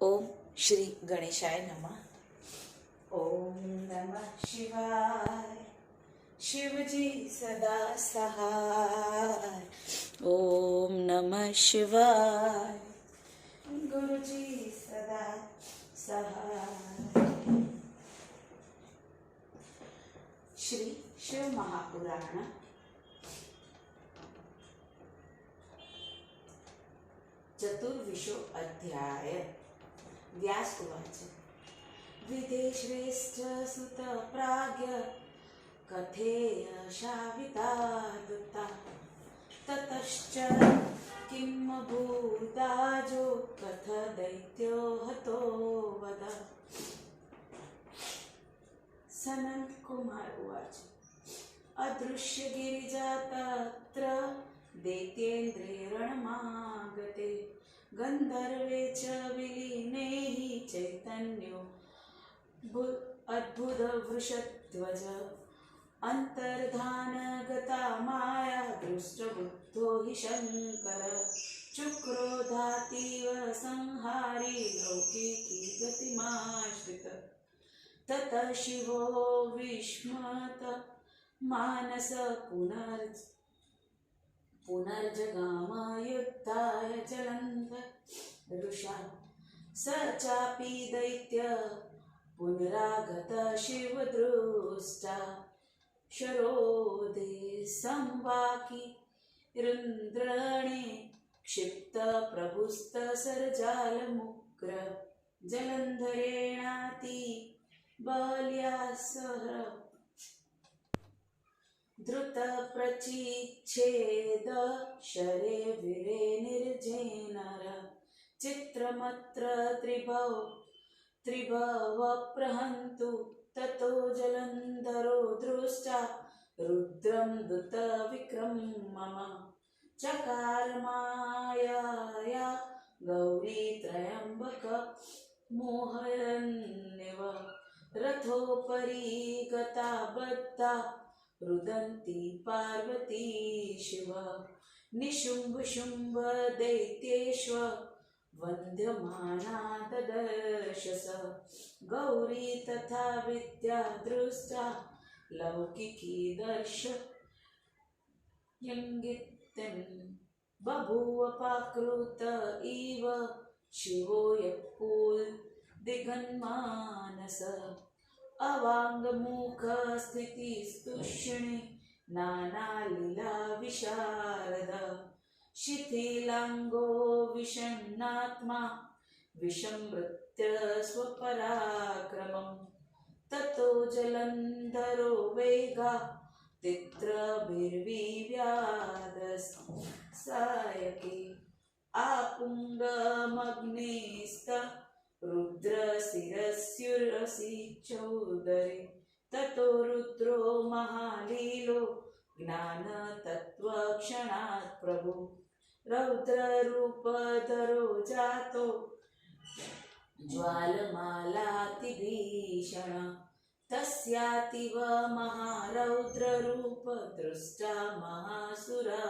ओम श्री गणेशाय नमः। ओम नमः शिवाय। शिवजी सदा सहाय। ओम नमः शिवाय। गुरुजी सदा सहाय। श्री शिव महापुराण चतुर्विशो अध्याय। व्यास उवाच। विदेश्रेष्ठ सुत प्राज्ञ कथेय शावितादुता ततश्च किं भूताजो कथ दैत्यो हतो वद। सनंद कुमार उवाच। अदृश्य गिरिजा तत्र दैत्येन्द्रे रणमागते गन्धर्वे च विलीने हि चैतन्यो अद्भुतवृषध्वज। अन्तर्धानगता माया दृष्टबुद्धो हि शङ्कर चुक्रोधातीव संहारी लौकिकी गतिमाश्रित। ततः शिवो विस्मत मानस पुनर्जगाम युद्धाय जलन्धरुषा। स चापि दैत्य पुनरागत शिवदृष्टा शरोदे संवाकी रुन्द्रणे क्षिप्त प्रभुस्तसरजालमुग्र जलन्धरेणाति बल्या सह द्रुत प्रचिच्छेद शरे वीरे निर्जेनर चित्रमत्र त्रिभव प्रहन्तु। ततो जलन्धरो दृष्टा रुद्रं दुत विक्रमम चकार मायया गौरी त्र्यम्बक मोहयन्निव रथोपरि गता बद्धा रुदन्ती पार्वती शिव। निशुम्भ शुम्भ दैत्येष्व वन्द्यमाना ददर्श स गौरी तथा विद्या दृष्टा लौकिकी दर्शयन्गित्यन् बभूव पाकृत इव शिवो यत्पुल्दिगन्मानस। अवाङ्गमुख स्थितिस्तुष्णि नानालीला विशारद शिथिलाङ्गो विषण्णात्मा विसंवृत्य स्वपराक्रमम्। ततो जलन्धरो वेगा तित्रभिर्विव्यादसायके आपुङ्गमग्निस्त रुद्रशिरस्युरसि चौदरे। ततो रुद्रो महालीलो ज्ञानतत्त्वक्षणात् प्रभु रौद्ररूपधरो जातो ज्वालमालातिभीषण। तस्यातीव महारौद्ररूप दृष्टा महासुरा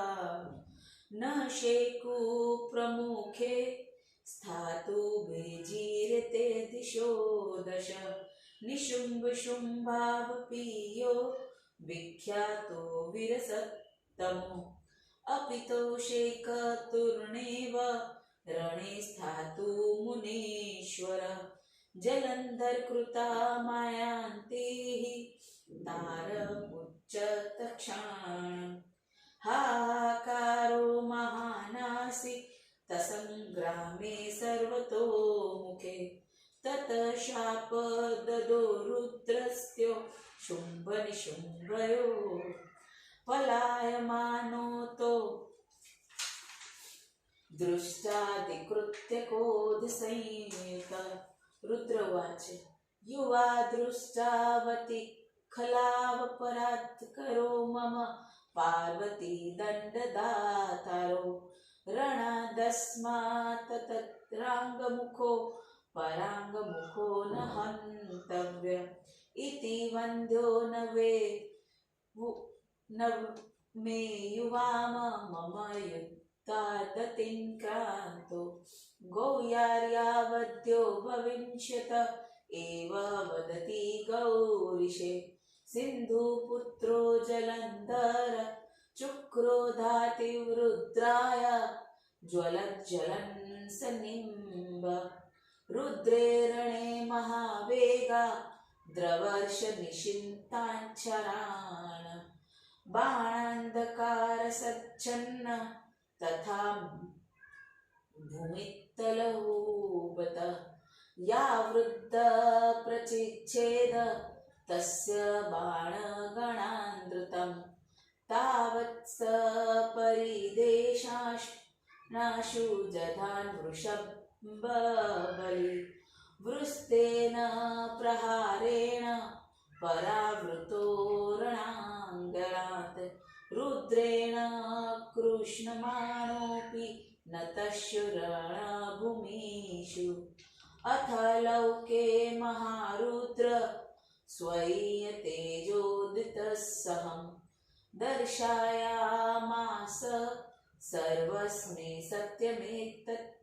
न शेकु प्रमुखे स्थातु भेजीरते दिशो दश। निशुम्भ शुम्भावपीयो विख्यातो विरसत्तमो अपितो शेकतुर्णेव रणे स्थातु मुनीश्वर। जलन्धर कृता मायान्तिः तारमुच्चतक्षाण हाहाकारो महानासि तसंग्रामे सर्वतोमुखे। ततः शाप ददो रुद्रस्त्यो शुम्भ निशुम्भयो पलायमानो तो दृष्टाधिकृत्य कोऽधिसंयुत। रुद्र उवाच। युवा दृष्टावति खलावपरात्करो मम पार्वती दण्डदातारो रणादस्मात् तत्राङ्गमुखो पराङ्गमुखो न हन्तव्य इति वन्द्यो न मे युवाम मम तार्दतिङ्क्रान्तो गौयार्यावद्यो भविष्यत एव वदति गौरिशे सिन्धुपुत्रो जलन्धर चुक्रोधातिवृद्राय ज्वलज्जलन् स निम्ब रुद्रे रणे महावेगा द्रवर्ष निशिन्ताञ्चराण बाणान्धकार सच्छन्न तथा भूमित्तलहूबत या वृद्ध प्रचिच्छेद तस्य बाणगणान्द्रुतं तावत् स परिदेशाश्नाशु जधान् वृषभबलि वृस्तेन प्रहारेण परावृतो रणाङ्गणात् रुद्रेण कृष्णमाणोऽपि नतश्चु रणभूमिषु अथ लौके महारुद्र स्वय्यतेजोदितस्सहं दर्शयामास सर्वस्मै सत्यमेतत्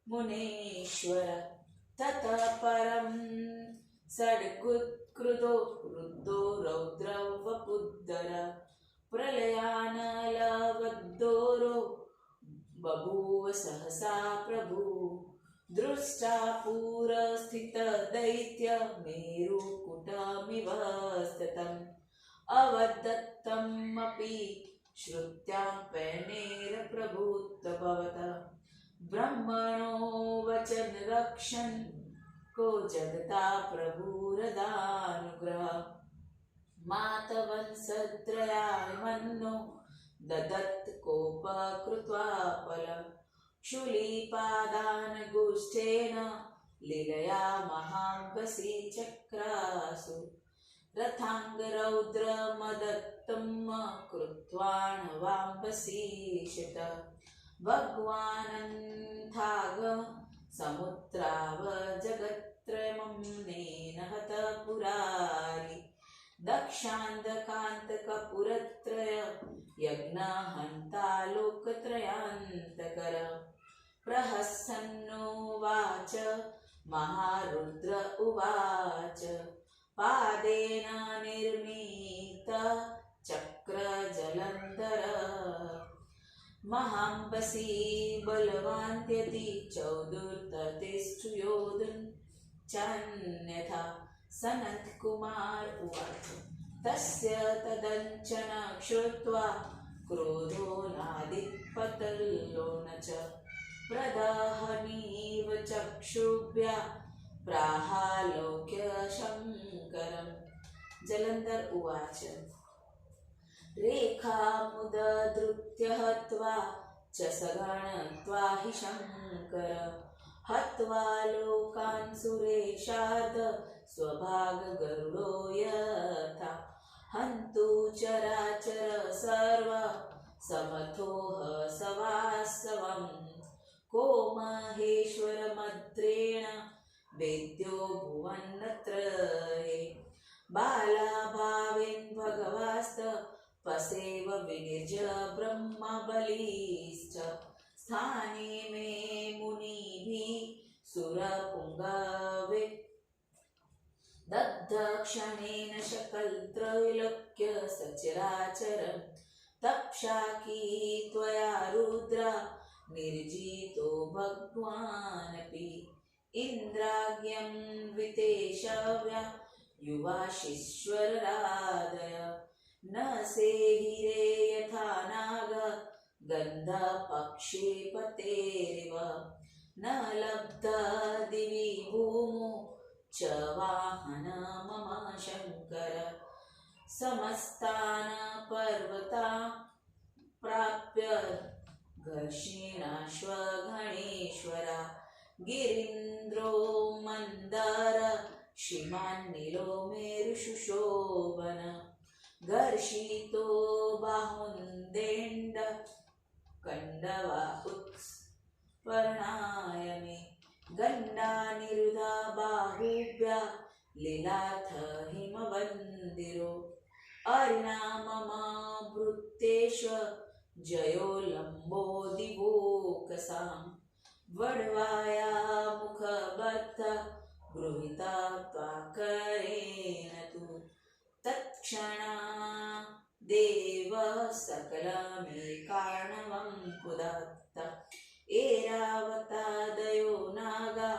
मुनीश्वर ततः परं षड्कृतो रुद्धो रौद्रवपुद्धर प्रलयानलवद्धोरो बभूव सहसा प्रभु दृष्टा पुरस्थितदैत्य मेरुकूटमिव स्थितम् अवदत्तमपि श्रुत्यां पैनेरप्रभूतभवत ब्रह्मणो वचन रक्षन् को जगता प्रभुरदानुग्रह मातवंसत्रयाय मन्नो ददत् कोपकृत्वा फलम् शूलिपादान् गुष्ठेन लीलया महाम्बसी चक्रासु रथाङ्गरौद्रमदत्तं कृत्वाण्वाम्बसीषित भगवानन्थाग समुद्राव जगत्त्रयमं हत पुरारि दक्षान्धकान्तकपुरत्रय यज्ञहन्ता लोकत्रयान्तकर प्रहसन्नुवाच महारुद्र उवाच पादेन निर्मित चक्रजलन्धर महाम्बसी बलवान्त्यति चौदुर्ततिष्ठु योधुन् चान्यथा सनत्कुमार उवाच तस्य तदञ्चन श्रुत्वा क्रोधो नादिपतलो न च प्रदहनीव चक्षुभ्या प्राहालोक्य शङ्करम् जलन्धर उवाच रेखामुदधृत्य हत्वा च सगणत्वा हि शङ्कर हत्वा लोकान् सुरेशार्ध स्वभागगरुडो यथा हन्तु चराचर सर्व समथोह सवासवम् को महेश्वरमद्रेण वेद्यो भुवन्नत्रये बालाभावेन भगवास्त पसेव विनिर्ज ब्रह्मबलिश्च स्थाने मे मुनिभिः सुरपुङ्गवे दग्धक्षणेन शकलत्रैलोक्य सचराचरम् तप्शाकी त्वया रुद्रा निर्जितो भगवानपि इन्द्राज्ञं वितेशव्या युवाशीश्वरराधय न सेहिरे यथा नाग गन्धपक्षिपतेरिव न लब्धा दिवि भूमो च वाहन मम शङ्कर समस्तान् पर्वता प्राप्य घर्षेणाश्वगणेश्वर गिरीन्द्रो मन्दार श्रीमान् नीलो मेरुशुशोभन घर्षितो बाहुन्देण्ड कण्डवा उत्स्फुरणाय मे गण्डानिरुधा बाहुभ्या लीलाथ हिमवन्दिरो अरिणाममा भृत्येष्व जयो लंबो दिवोकसां वड्वाया मुखबद्ध गृहीता त्वाकरेण तु तत्क्षणा देव सकलमेकार्णवं पुदत्त एरावतादयो नागा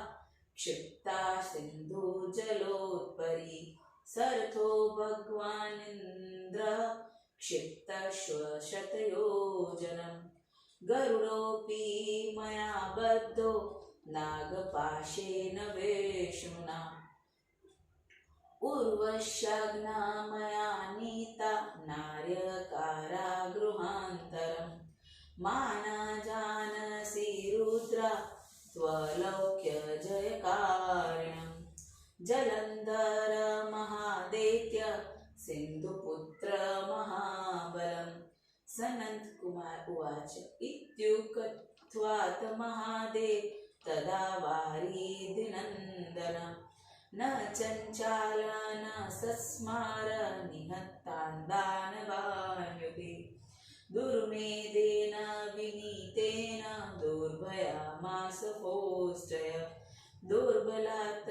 क्षिप्ता सिन्धुजलोत्परि सर्थो भगवानिन्द्र क्षिप्तश्वशतयोजनं गरुडोऽपि मया बद्धो नागपाशेन विष्णुना उर्वश्याग्ना मया नीता नार्यकारागृहान्तरं माना जानसि रुद्रा त्वलौक्यजयकारिणं जलन्धर महादैत्य सिन्धुपुत्र महाबलं सनन्दकुमार उवाच इत्युक्त्वात् महादेव तदा वारिधिनन्दन न चञ्चाल न सस्मार निहत्तान्दानवायुधे दुर्मेधेन विनीतेन दुर्भयामास पौष्ट्रय दुर्बलात्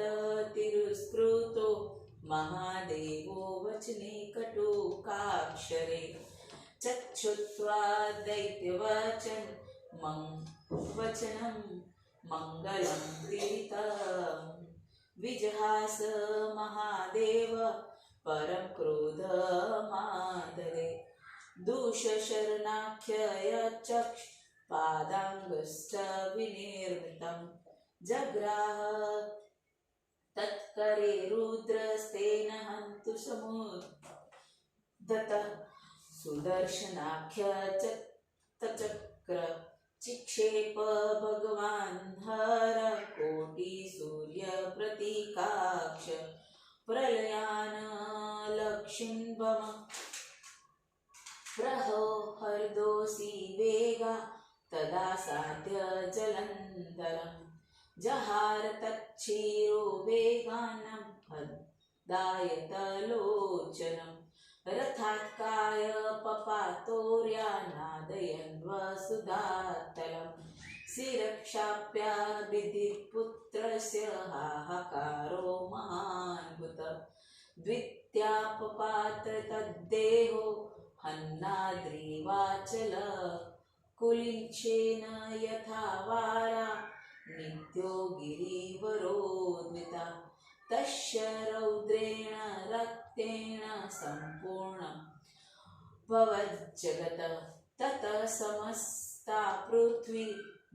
तिरस्कृतो महादेवो वचने कटुकाक्षरे चक्षुत्वा दैत्यवचन वचनं मङ्गलं तीर्थम् विजहास महादेव परं क्रोधमादरे दूषशरणाख्ययचक्ष पादाङ्गश्च विनिर्मितं जग्राह तत्करे रुद्रस्तेन हन्तु समुद्धतः सुदर्शनाख्य चक्र चिक्षेप भगवान् हर कोटि सूर्य प्रतीकाक्ष प्रलयान लक्षिण्भम प्रहो हरदोषी वेगा तदा साध्य जलन्धरं जहार तच्छीरो वेगानं हदायतलोचनं रथात्काय पपातोर्या नादयन् वसुधातलं शिरक्षाप्याभिधिपुत्रस्य हाहाकारो महान्भुत द्वित्यापपात्र तद्देहो हन्नाद्रिवाचल कुलिञ्चेन यथा वारा नित्यो गिरिवरोद्विता तस्य रौद्रेण रक्तेन सम्पूर्णं भवज्जगत् ततः समस्ता पृथ्वी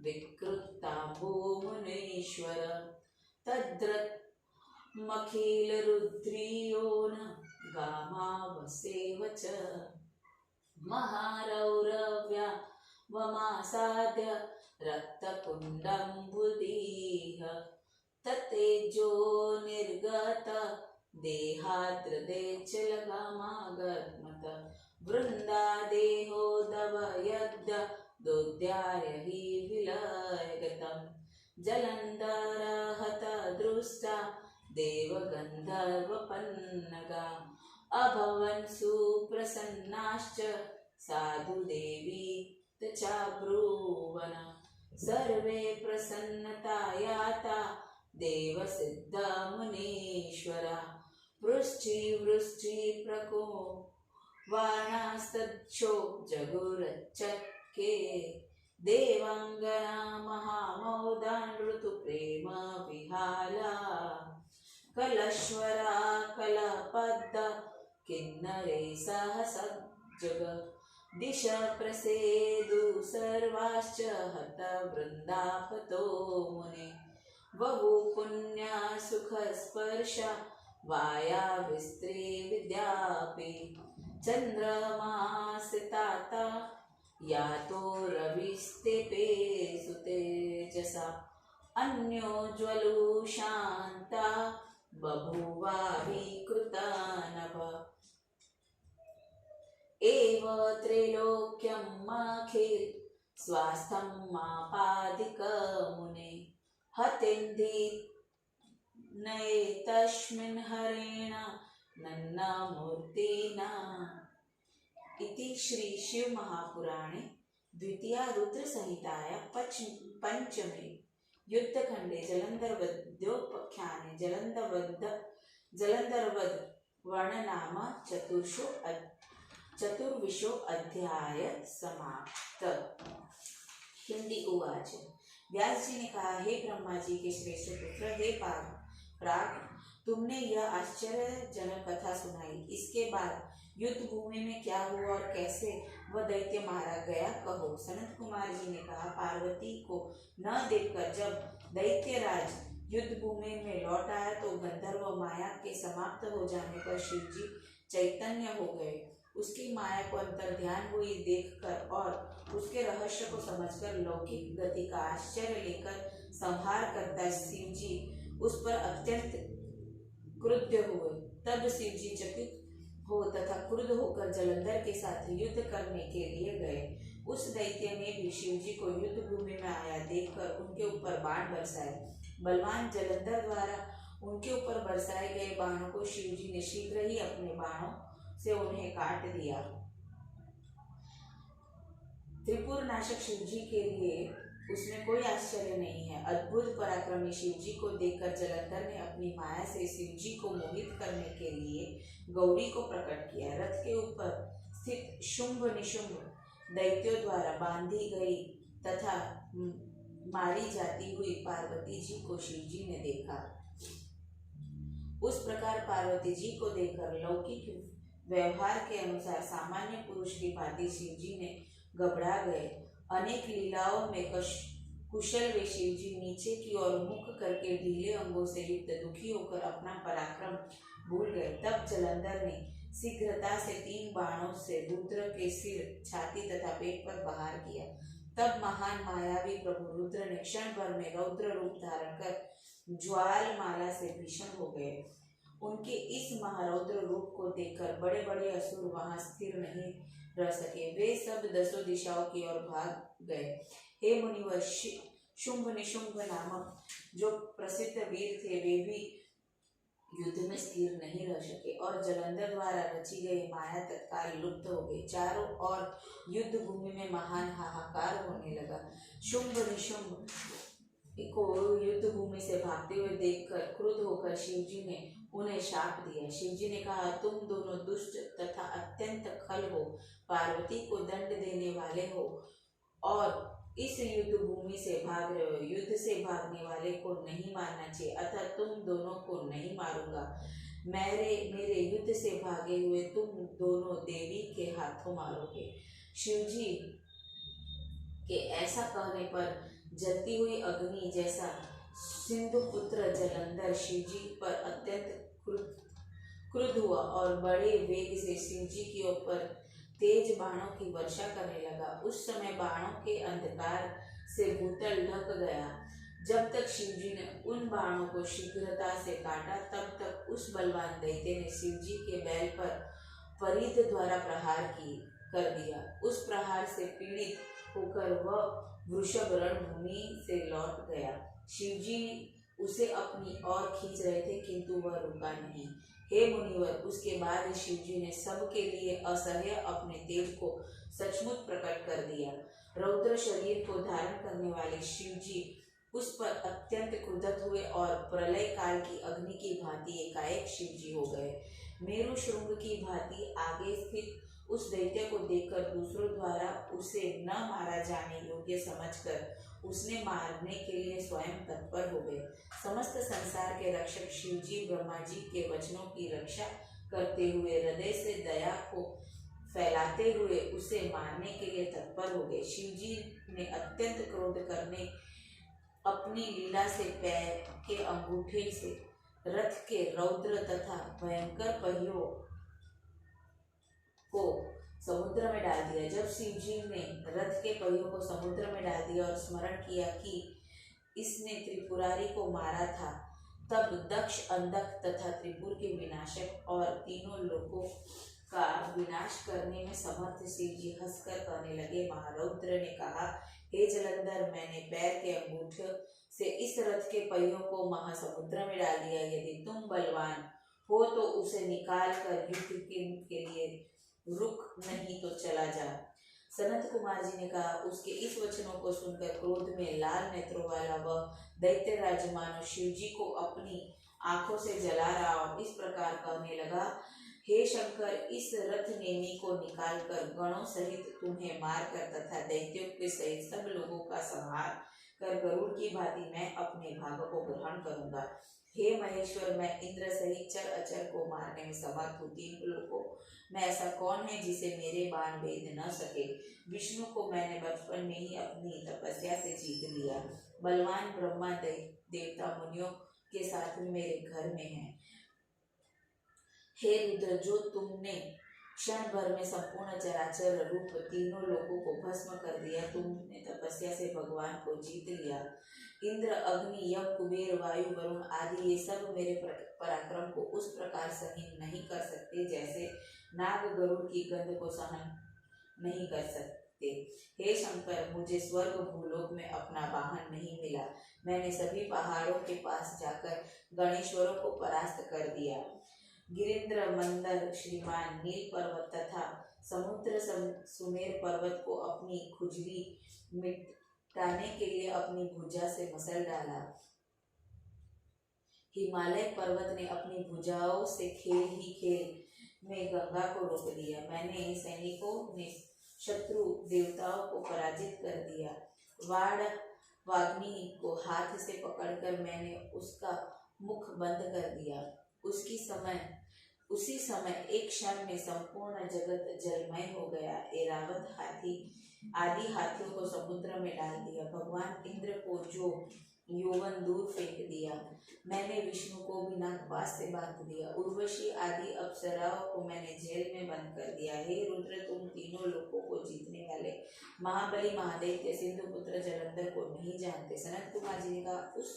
विकृता भूमुनीश्वर तद्रत्मखिलरुद्रियो न गामावसेव च महारौरव्या वमासाद्य रक्तकुण्डं बुधिः तत्तेजो निर्गत देहाद्रदेचलगमागमत वृन्दादेहो दवयद् दोद्याय हि विलयगतं जलन्धरहत दृष्टा देवगन्धर्वपन्नगा अभवन् सुप्रसन्नाश्च साधुदेवी चाब्रुवन सर्वे प्रसन्नतायाता देवसिद्धमुनीश्वरा वृष्टिवृष्टिप्रको वाणास्तच्छो जगुरच्चक्के देवाङ्गना महामोदान् ऋतुप्रेम विहाला कलश्वरा कलपद्द किन्नरे सह सज्जग दिश प्रसेदु सर्वाश्च हत वृन्दापतो मुने बहु पुण्या सुखस्पर्शा वायाविस्त्री विद्यापि चन्द्रमासिताता यातो रविस्तेपे सुतेजसा अन्योज्वलु शान्ता बभूवा विकृता नभ एव त्रैलोक्यं मखिल स्वास्थं मापादिक मुने हतेन्धि नैतस्मिन् हरेण नन्ना मूर्तिना इति श्री शिव महापुराणे द्वितीया रुद्र संहिताया पंचमे युद्धखंडे जलंधरवध्योपाख्याने जलंधरवध वर्णनाम चतुर्विशो अध्याय समाप्त। हिंदी उवाच। व्यास जी ने कहा, हे ब्रह्मा जी के श्रेष्ठ पुत्र, हे प्राग, तुमने यह आश्चर्यजनक कथा सुनाई। इसके बाद युद्ध भूमि में क्या हुआ और कैसे वह दैत्य मारा गया, कहो। सनत कुमार जी ने कहा, पार्वती को न देखकर जब दैत्यराज युद्ध भूमि में लौट आया तो गंधर्व माया के समाप्त हो जाने पर शिव जी चैतन्य हो गए। उसकी माया को अंतर ध्यान हुई देखकर और उसके रहस्य को समझकर लौकिक गति का आश्चर्य लेकर संहार करता शिव जी उस पर अत्यंत क्रुद्ध हुए। तब शिव जी चकित हो तथा क्रुद्ध होकर जलंधर के साथ युद्ध करने के लिए गए। उस दैत्य ने भी शिव जी को युद्ध भूमि में आया देखकर उनके ऊपर बाण बरसाए। बलवान जलंधर द्वारा उनके ऊपर बरसाए गए बाणों को शिव जी ने शीघ्र ही अपने बाणों से उन्हें काट दिया। त्रिपुर नाशक शिव जी के लिए उसमें कोई आश्चर्य नहीं है। अद्भुत पराक्रमी शिव जी को देखकर जलंधर ने अपनी माया से शिव जी को मोहित करने के लिए गौरी को प्रकट किया। रथ के ऊपर स्थित शुंभ निशुंभ दैत्यों द्वारा बांधी गई तथा मारी जाती हुई पार्वती जी को शिव जी ने देखा। उस प्रकार पार्वती जी को देखकर लौकिक व्यवहार के अनुसार सामान्य पुरुष की भांति शिव जी ने घबरा गए। अनेक लीलाओं में कुशल वे शिव जी नीचे की ओर मुख करके ढीले अंगों से युक्त दुखी होकर अपना पराक्रम भूल गए। तब जलंधर ने शीघ्रता से 3 बाणों से रुद्र के सिर, छाती तथा पेट पर प्रहार किया। तब महान मायावी प्रभु रुद्र ने क्षण भर में रौद्र रूप धारण कर ज्वालमाला से भीषण हो गए। उनके इस महारौद्र रूप को देखकर बड़े बड़े असुर वहां स्थिर नहीं रह सके। वे सब 10 दिशाओं की ओर भाग गए। हे मुनिवर, शुंभ निशुंभ नामक जो प्रसिद्ध वीर थे वे भी युद्ध में स्थिर नहीं रह सके और जलंधर द्वारा रची गई माया तत्काल लुप्त हो गई। चारों ओर युद्ध भूमि में महान हाहाकार होने लगा। शुंभ निशुंभ को युद्ध भूमि से भागते हुए देखकर क्रुद्ध होकर शिव जी ने उन्हें शाप दिया। शिव जी ने कहा, तुम दोनों दुष्ट तथा अत्यंत खल हो, पार्वती को दंड देने वाले हो और इस युद्ध भूमि से भाग रहे हो। युद्ध से भागने वाले को नहीं मारना चाहिए, अतः तुम दोनों को नहीं मारूंगा। मेरे युद्ध से भागे हुए तुम दोनों देवी के हाथों मारोगे। शिव जी के ऐसा कहने पर जलती हुई अग्नि जैसा सिंधु पुत्र जलंधर शिव जी पर अत्यंत क्रुद्ध हुआ और बड़े वेग से शिव जी के ऊपर तेज बाणों की वर्षा करने लगा। उस समय बाणों के अंधकार से भूतल ढक गया। जब तक शिव जी ने उन बाणों को शीघ्रता से काटा तब तक उस बलवान दैत्य ने शिव जी के बैल पर परिध द्वारा प्रहार कर दिया। उस प्रहार से पीड़ित होकर वह वृषभ रणभूमि से लौट गया। शिव जी उसे अपनी ओर खींच रहे थे किंतु वह रुका नहीं। हे मुनिवर, उसके बाद शिव जी ने सबके लिए असह्य अपने तेज को सचमुच प्रकट कर दिया। रौद्र शरीर को धारण करने वाले शिव जी उस पर अत्यंत क्रुद्ध हुए और प्रलय काल की अग्नि की भांति एकाएक शिव जी हो गए। मेरु श्रृंग की भांति आगे स्थित उस दैत्य को देखकर दूसरों द्वारा उसे न मारा जाने योग्य समझकर उसने मारने के लिए स्वयं तत्पर हो गए। समस्त संसार के रक्षक शिव जी ब्रह्मा जी के वचनों की रक्षा करते हुए हृदय से दया को फैलाते हुए उसे मारने के लिए तत्पर हो गए। शिव जी ने अत्यंत क्रोध करने अपनी लीला से पैर के अंगूठे से रथ के रौद्र तथा भयंकर पहियों को समुद्र में डाल दिया। जब शिव जी ने रथ के पहियों को समुद्र में डाल दिया और स्मरण किया कि इसने त्रिपुरारी को मारा था, तब दक्ष, अंधक तथा त्रिपुर के विनाशक और तीनों लोगों का विनाश करने में समर्थ शिव जी हंसकर कहने लगे। महारौद्र ने कहा, हे जलंधर, मैंने पैर के अंगूठे से इस रथ के पहियों को महासमुद्र में डाल दिया। यदि तुम बलवान हो तो उसे निकाल कर युद्ध के लिए रुक, नहीं तो चला जा। सनत कुमार जी ने कहा, उसके इस वचनों को सुनकर क्रोध में लाल नेत्रों वाला वह दैत्यराज मानो शिव जी को अपनी आंखों से जला रहा और इस प्रकार कहने लगा, हे शंकर, इस रथ नेमी को निकाल कर गणों सहित तुम्हें मार कर तथा दैत्यों के सहित सब लोगों का संहार कर गरुड़ की भांति मैं अपने भाग को ग्रहण करूंगा। हे महेश्वर, मैं इंद्र सहित चर अचर को मारने में समर्थ हूँ। तीन लोगों में ऐसा कौन है जिसे मेरे बाण भेद न सके। विष्णु को मैंने बचपन में ही अपनी तपस्या से जीत लिया। बलवान ब्रह्मा देवता मुनियों के साथ मेरे घर में है। हे रुद्र, जो तुमने क्षण भर में संपूर्ण चराचर रूप तीनों लोगों को भस्म कर दिया, तुमने तपस्या से भगवान को जीत लिया। इंद्र, अग्नि, यम, कुबेर, वायु, वरुण आदि ये सब मेरे पराक्रम को उस प्रकार सहन नहीं कर सकते जैसे नाग गरुड़ की गंध को सहन नहीं कर सकते। हे शंकर, मुझे स्वर्ग भूलोक में अपना वाहन नहीं मिला। मैंने सभी पहाड़ों के पास जाकर गणेश्वरों को परास्त कर दिया। गिरिंद्र, मंदर, श्रीमान, नील पर्वत तथा समुद्र सुमेर पर्वत को अपनी खुजली मिटाने के लिए अपनी भुजा से मसल डाला। हिमालय पर्वत ने अपनी भुजाओं से खेल ही खेल में गंगा को रोक दिया। मैंने सैनिकों ने शत्रु देवताओं को पराजित कर दिया। वाग्मी को हाथ से पकड़कर मैंने उसका मुख बंद कर दिया। उसी समय एक क्षण में संपूर्ण जगत जलमय हो गया। ऐरावत हाथी आदि हाथियों को समुद्र में डाल दिया। भगवान इंद्र को जो यौवन दूर फेंक दिया। मैंने विष्णु को भी नागपाश से बांध दिया। उर्वशी आदि अप्सराओं को मैंने जेल में बंद कर दिया। हे रुद्र, तुम तीनों लोगों को जीतने वाले महाबली महादेव सिंधु पुत्र जलंधर को नहीं जानते। सनत कुमार जी ने कहा, उस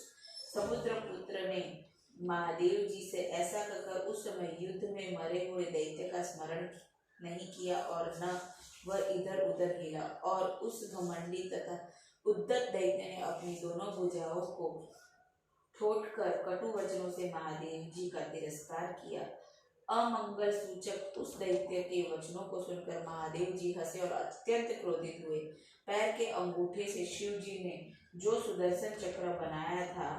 समुद्र पुत्र ने महादेव जी से ऐसा कहकर उस समय युद्ध में मरे हुए दैत्य का स्मरण नहीं किया और न वह इधर उधर हिला। और उस घमंडी तथा उद्दत दैत्य ने अपनी दोनों भुजाओं को ठोंककर कटु वचनों से महादेव जी का तिरस्कार किया। अमंगल सूचक उस दैत्य के वचनों को सुनकर महादेव जी हंसे और अत्यंत क्रोधित हुए। पैर के अंगूठे से शिव जी ने जो सुदर्शन चक्र बनाया था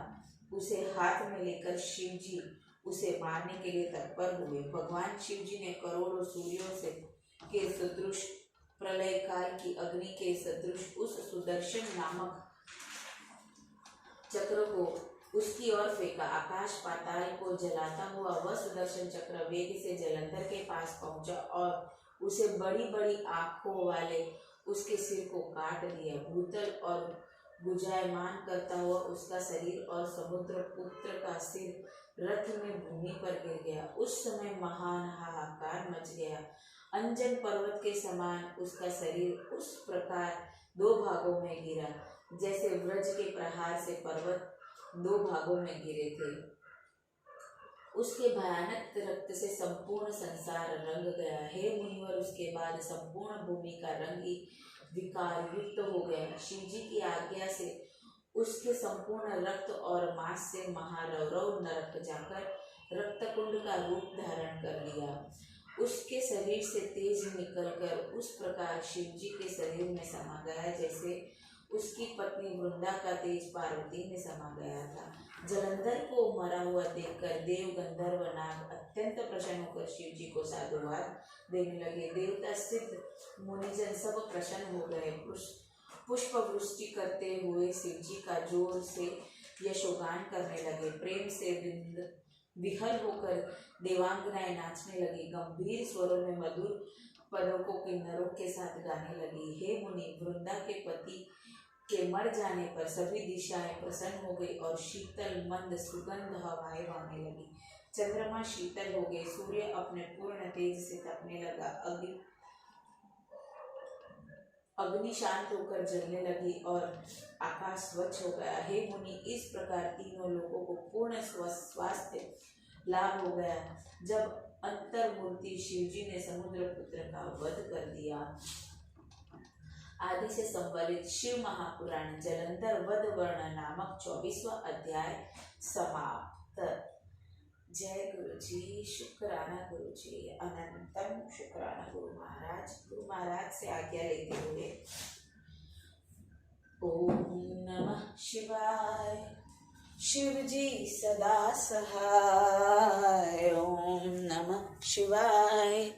उसे हाथ में लेकर शिव जी उसे मारने के लिए तत्पर हुए। भगवान शिव जी ने करोड़ों सूर्यों से के सदृश प्रलय काल की अग्नि के सदृश उस सुदर्शन नामक चक्र को उसकी ओर फेंका। आकाश पाताल को जलाता हुआ वह सुदर्शन चक्र वेग से जलंधर के पास पहुंचा और उसे बड़ी बड़ी आंखों वाले उसके सिर को काट दिया। भूतल और गुंजायमान करता हुआ उसका शरीर और समुद्र पुत्र का सिर रथ में भूमि पर गिर गया। उस समय महान हाहाकार मच गया। अंजन पर्वत के समान उसका शरीर उस प्रकार दो भागों में गिरा जैसे वज्र के प्रहार से पर्वत दो भागों में गिरे थे। उसके भयानक रक्त से संपूर्ण संसार रंग गया। हे मुनिवर, उसके बाद संपूर्ण भूमि का रंग ही विकार युक्त हो गया। शिव जी की आज्ञा से उसके संपूर्ण रक्त और मांस से महारौरव नरक जाकर रक्तकुंड का रूप धारण कर लिया। उसके शरीर से तेज निकलकर उस प्रकार शिव जी के शरीर में समा गया जैसे उसकी पत्नी वृंदा का तेज पार्वती में समा गया था। जलंधर को मरा हुआ देखकर देव, गंधर्व, नाग अत्यंत प्रसन्न होकर शिव जी को साधुवाद देने लगे। देवता, सिद्ध, मुनिजन सब प्रसन्न हो गए। पुष्प वृष्टि करते हुए शिव जी का जोर से यशोगान करने लगे। प्रेम से विहल होकर देवांगनाएं नाचने लगी। गंभीर स्वरों में मधुर पदों को किन्नरों के साथ गाने लगी। हे मुनि, वृंदा के पति के मर जाने पर सभी दिशाएं प्रसन्न हो गई और शीतल मंद सुगंध हवाएं बहने लगी। चंद्रमा शीतल हो गए। सूर्य अपने पूर्ण तेज से तपने लगा। अग्नि शांत होकर जलने लगी और आकाश स्वच्छ हो गया। हे मुनि, इस प्रकार तीनों लोगों को पूर्ण स्वास्थ्य लाभ हो गया। जब अंतर्मूर्ति शिव जी ने समुद्र पुत्र का वध कर दिया। आदि से संबलित शिव महापुराण जलंधर वध वर्ण नामक 24वां अध्याय समाप्त। जय गुरु जी, शुक्राना गुरु जी, अनंतम शुक्राना गुरु महाराज से आज्ञा लेते हुए ओम नमः शिवाय। शिव जी सदा सहाय। ओम नमः शिवाय।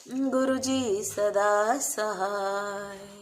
गुरु जी सदा सहाय।